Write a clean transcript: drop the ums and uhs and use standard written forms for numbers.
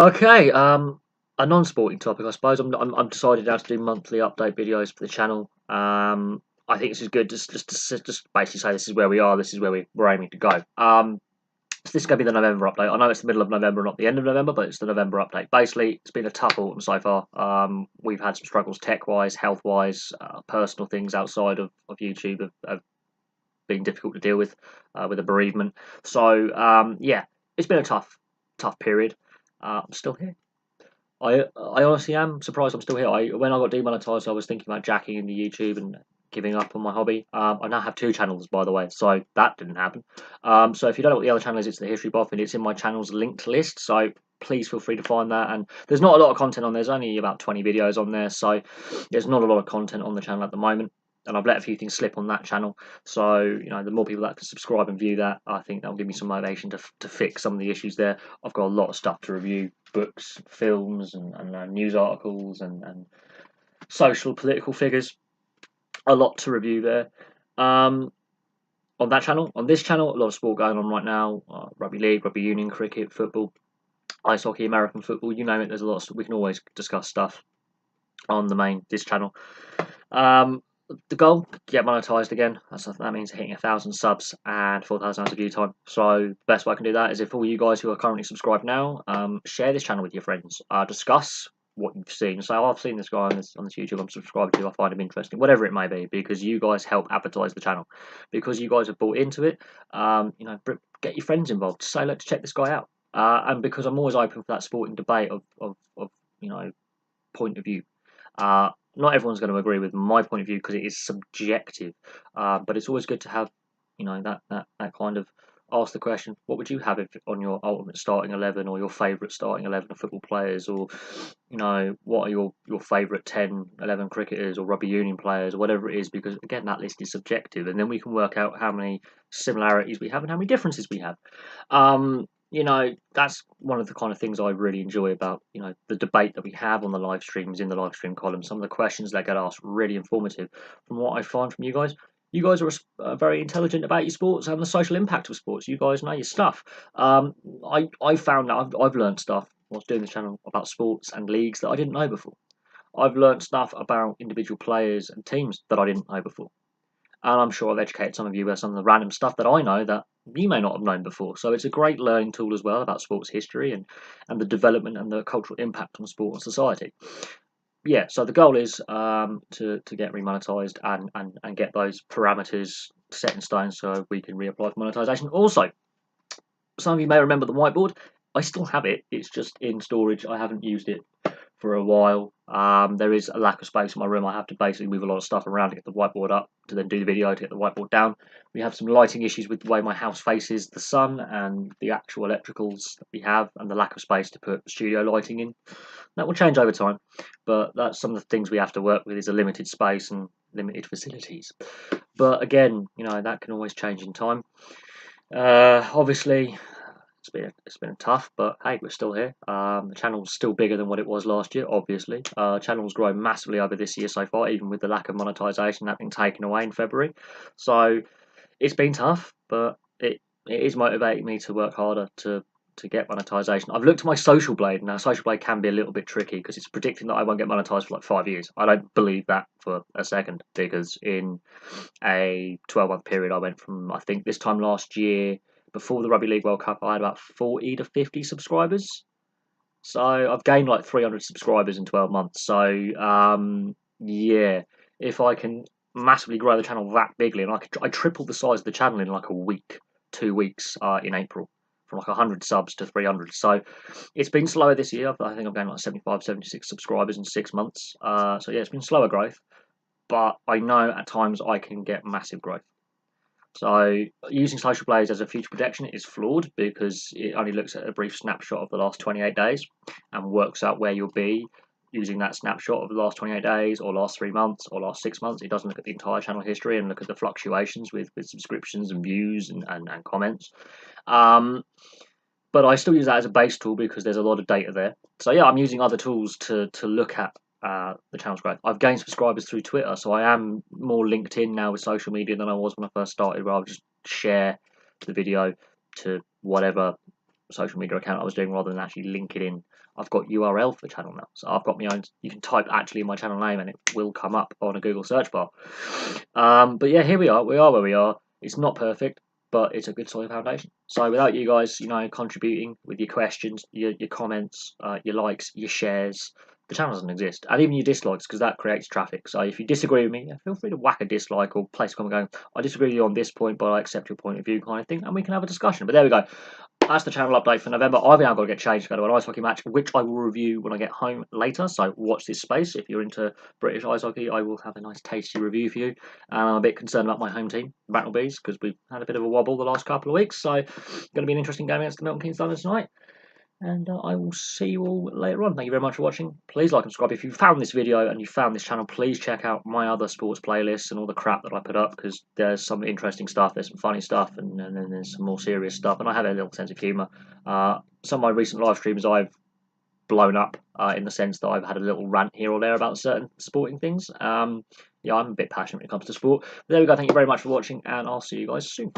Okay, a non-sporting topic, I suppose. I'm decided now to do monthly update videos for the channel. I think this is good. Just basically say this is where we are. This is where we're aiming to go. So this is going to be the November update. I know it's the middle of November, not the end of November, but it's the November update. Basically, it's been a tough autumn so far. We've had some struggles tech-wise, health-wise, personal things outside of YouTube have been difficult to deal with a bereavement. So yeah, it's been a tough period. I'm still here. I honestly am surprised I'm still here. When I got demonetized, I was thinking about jacking into YouTube and giving up on my hobby. I now have two channels, by the way, so that didn't happen. So if you don't know what the other channel is, it's the History Buff, and it's in my channel's linked list. So please feel free to find that. And there's not a lot of content on there. There's only about 20 videos on there, so there's not a lot of content on the channel at the moment. And I've let a few things slip on that channel. So, the more people that can subscribe and view that, I think that'll give me some motivation to fix some of the issues there. I've got a lot of stuff to review, books, films, and news articles, and social, political figures. A lot to review there. On that channel. On this channel, a lot of sport going on right now. Rugby league, rugby union, cricket, football, ice hockey, American football, you name it. There's a lot. We can always discuss stuff on this channel. The goal, get monetized again. That means hitting 1,000 subs and 4,000 hours of view time. So the best way I can do that is if all you guys who are currently subscribed now, share this channel with your friends. Discuss what you've seen. So I've seen this guy on this YouTube I'm subscribed to. I find him interesting, whatever it may be, because you guys help advertise the channel, because you guys have bought into it. Get your friends involved. Say, let's check this guy out. And because I'm always open for that sporting debate of point of view. Not everyone's going to agree with my point of view because it is subjective, but it's always good to have, that kind of ask the question: what would you have if on your ultimate starting 11, or your favourite starting 11 of football players, or what are your favourite 10, 11 cricketers or rugby union players, or whatever it is? Because again, that list is subjective, and then we can work out how many similarities we have and how many differences we have. That's one of the kind of things I really enjoy about, the debate that we have on the live streams, in the live stream column. Some of the questions that get asked really informative. From what I find from you guys are very intelligent about your sports and the social impact of sports. You guys know your stuff. I found that I've learned stuff whilst doing this channel about sports and leagues that I didn't know before. I've learned stuff about individual players and teams that I didn't know before. And I'm sure I've educated some of you with some of the random stuff that I know that you may not have known before. So it's a great learning tool as well about sports history and the development and the cultural impact on sport and society. Yeah, so the goal is to get remonetized and get those parameters set in stone so we can reapply for monetization. Also, some of you may remember the whiteboard. I still have it. It's just in storage. I haven't used it for a while. There is a lack of space in my room. I have to basically move a lot of stuff around to get the whiteboard up, to then do the video, to get the whiteboard down. We have some lighting issues with the way my house faces the sun and the actual electricals that we have, and the lack of space to put studio lighting in. That will change over time, but that's some of the things we have to work with, is a limited space and limited facilities. But again, that can always change in time. Obviously, it's been tough, but hey, we're still here. The channel's still bigger than what it was last year, obviously. Channel's grown massively over this year so far, even with the lack of monetization that being taken away in February. So it's been tough, but it is motivating me to work harder to get monetization. I've looked at my Social Blade. Now, Social Blade can be a little bit tricky because it's predicting that I won't get monetized for like 5 years. I don't believe that for a second, because in a 12-month period, I went from, I think this time last year, before the Rugby League World Cup, I had about 40 to 50 subscribers. So I've gained like 300 subscribers in 12 months. So yeah, if I can massively grow the channel that bigly, and I tripled the size of the channel in like a week, 2 weeks in April, from like 100 subs to 300. So it's been slower this year. I think I've gained like 75, 76 subscribers in 6 months. So yeah, it's been slower growth, but I know at times I can get massive growth. So using Social Blades as a future projection is flawed, because it only looks at a brief snapshot of the last 28 days and works out where you'll be using that snapshot of the last 28 days or last 3 months or last 6 months. It doesn't look at the entire channel history and look at the fluctuations with subscriptions and views and comments. But I still use that as a base tool because there's a lot of data there. So yeah, I'm using other tools to look at the channel's growth. I've gained subscribers through Twitter, so I am more linked in now with social media than I was when I first started, where I would just share the video to whatever social media account I was doing rather than actually link it in. I've got URL for the channel now, so I've got my own. You can type actually my channel name and it will come up on a Google search bar. But yeah, here we are. We are where we are. It's not perfect, but it's a good solid foundation. So without you guys, contributing with your questions, your comments, your likes, your shares, the channel doesn't exist. And even your dislikes, because that creates traffic. So if you disagree with me, feel free to whack a dislike or place a comment going, I disagree with you on this point, but I accept your point of view kind of thing, and we can have a discussion. But there we go. That's the channel update for November. I've now got to get changed to go to an ice hockey match, which I will review when I get home later. So watch this space. If you're into British ice hockey, I will have a nice tasty review for you. And I'm a bit concerned about my home team, Bracknell Bees, because we've had a bit of a wobble the last couple of weeks. So going to be an interesting game against the Milton Keynes Thunder tonight. And I will see you all later on. Thank you very much for watching. Please like and subscribe. If you found this video and you found this channel, please check out my other sports playlists and all the crap that I put up, because there's some interesting stuff, there's some funny stuff, and then there's some more serious stuff. And I have a little sense of humour. Some of my recent live streams I've blown up in the sense that I've had a little rant here or there about certain sporting things. Yeah, I'm a bit passionate when it comes to sport. But there we go. Thank you very much for watching, and I'll see you guys soon.